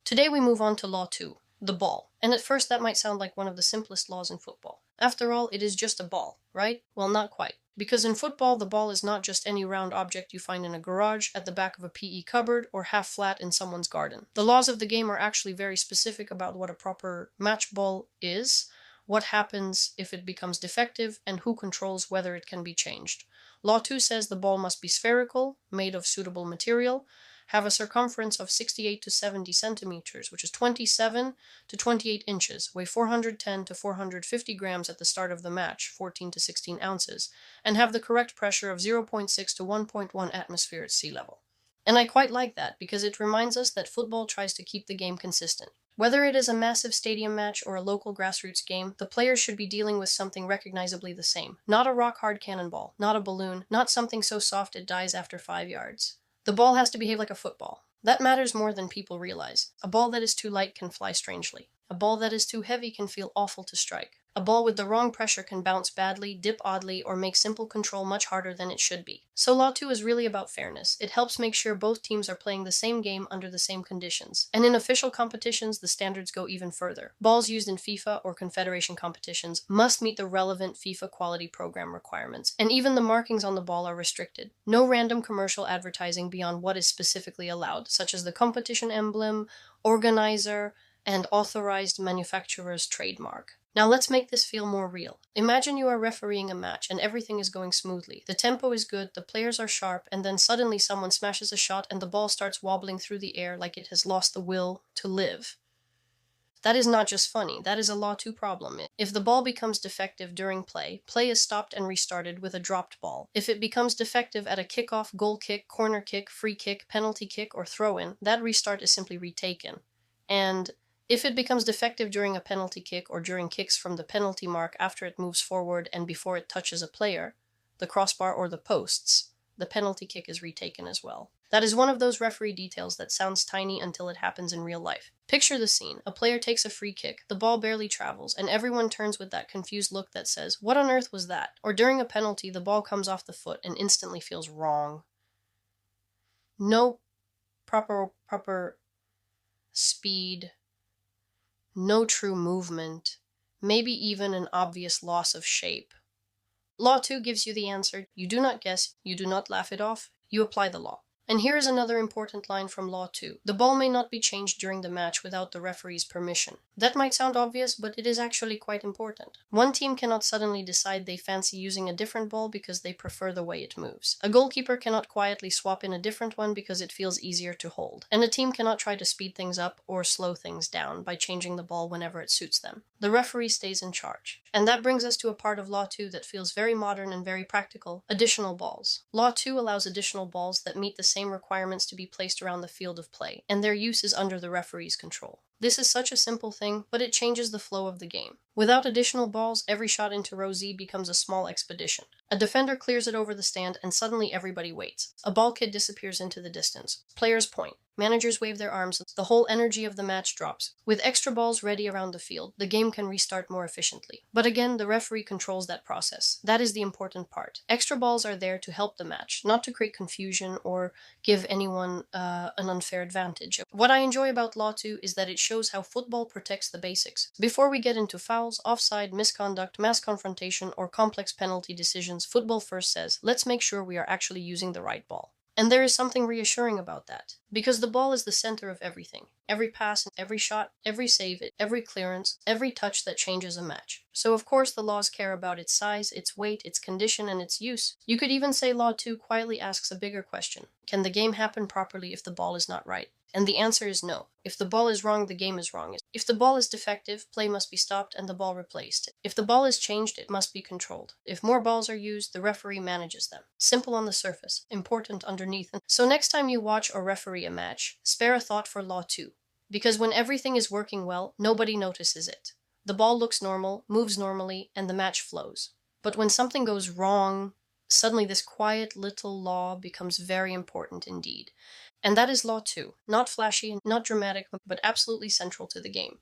Today we move on to Law 2, the ball. And at first that might sound like one of the simplest laws in football. After all, it is just a ball, right? Well, not quite. Because in football, the ball is not just any round object you find in a garage, at the back of a PE cupboard, or half flat in someone's garden. The laws of the game are actually very specific about what a proper match ball is, what happens if it becomes defective, and who controls whether it can be changed. Law 2 says the ball must be spherical, made of suitable material, have a circumference of 68 to 70 centimeters, which is 27 to 28 inches, weigh 410 to 450 grams at the start of the match, 14 to 16 ounces, and have the correct pressure of 0.6 to 1.1 atmosphere at sea level. And I quite like that, because it reminds us that football tries to keep the game consistent. Whether it is a massive stadium match or a local grassroots game, the players should be dealing with something recognizably the same. Not a rock-hard cannonball, not a balloon, not something so soft it dies after 5 yards. The ball has to behave like a football. That matters more than people realize. A ball that is too light can fly strangely. A ball that is too heavy can feel awful to strike. A ball with the wrong pressure can bounce badly, dip oddly, or make simple control much harder than it should be. So Law 2 is really about fairness. It helps make sure both teams are playing the same game under the same conditions. And in official competitions, the standards go even further. Balls used in FIFA or Confederation competitions must meet the relevant FIFA quality program requirements, and even the markings on the ball are restricted. No random commercial advertising beyond what is specifically allowed, such as the competition emblem, organizer, and authorized manufacturer's trademark. Now let's make this feel more real. Imagine you are refereeing a match and everything is going smoothly. The tempo is good, the players are sharp, and then suddenly someone smashes a shot and the ball starts wobbling through the air like it has lost the will to live. That is not just funny, that is a Law 2 problem. If the ball becomes defective during play, play is stopped and restarted with a dropped ball. If it becomes defective at a kickoff, goal kick, corner kick, free kick, penalty kick, or throw-in, that restart is simply retaken. And if it becomes defective during a penalty kick or during kicks from the penalty mark after it moves forward and before it touches a player, the crossbar or the posts, the penalty kick is retaken as well. That is one of those referee details that sounds tiny until it happens in real life. Picture the scene. A player takes a free kick, the ball barely travels, and everyone turns with that confused look that says, "What on earth was that?" Or during a penalty, the ball comes off the foot and instantly feels wrong. No proper speed, no true movement, maybe even an obvious loss of shape. Law 2 gives you the answer. You do not guess, you do not laugh it off, you apply the law. And here is another important line from Law 2. The ball may not be changed during the match without the referee's permission. That might sound obvious, but it is actually quite important. One team cannot suddenly decide they fancy using a different ball because they prefer the way it moves. A goalkeeper cannot quietly swap in a different one because it feels easier to hold. And a team cannot try to speed things up or slow things down by changing the ball whenever it suits them. The referee stays in charge. And that brings us to a part of Law 2 that feels very modern and very practical: additional balls. Law 2 allows additional balls that meet the same requirements to be placed around the field of play, and their use is under the referee's control. This is such a simple thing, but it changes the flow of the game. Without additional balls, every shot into row Z becomes a small expedition. A defender clears it over the stand, and suddenly everybody waits. A ball kid disappears into the distance. Players point. Managers wave their arms. The whole energy of the match drops. With extra balls ready around the field, the game can restart more efficiently. But again, the referee controls that process. That is the important part. Extra balls are there to help the match, not to create confusion or give anyone an unfair advantage. What I enjoy about Law 2 is that it shows how football protects the basics. Before we get into fouls, offside, misconduct, mass confrontation, or complex penalty decisions, football first says, let's make sure we are actually using the right ball. And there is something reassuring about that, because the ball is the center of everything. Every pass, every shot, every save, every clearance, every touch that changes a match. So of course the laws care about its size, its weight, its condition, and its use. You could even say Law 2 quietly asks a bigger question. Can the game happen properly if the ball is not right? And the answer is no. If the ball is wrong, the game is wrong. If the ball is defective, play must be stopped and the ball replaced. If the ball is changed, it must be controlled. If more balls are used, the referee manages them. Simple on the surface, important underneath. So next time you watch or referee a match, spare a thought for Law 2. Because when everything is working well, nobody notices it. The ball looks normal, moves normally, and the match flows. But when something goes wrong, suddenly this quiet little law becomes very important indeed. And that is Law 2. Not flashy, not dramatic, but absolutely central to the game.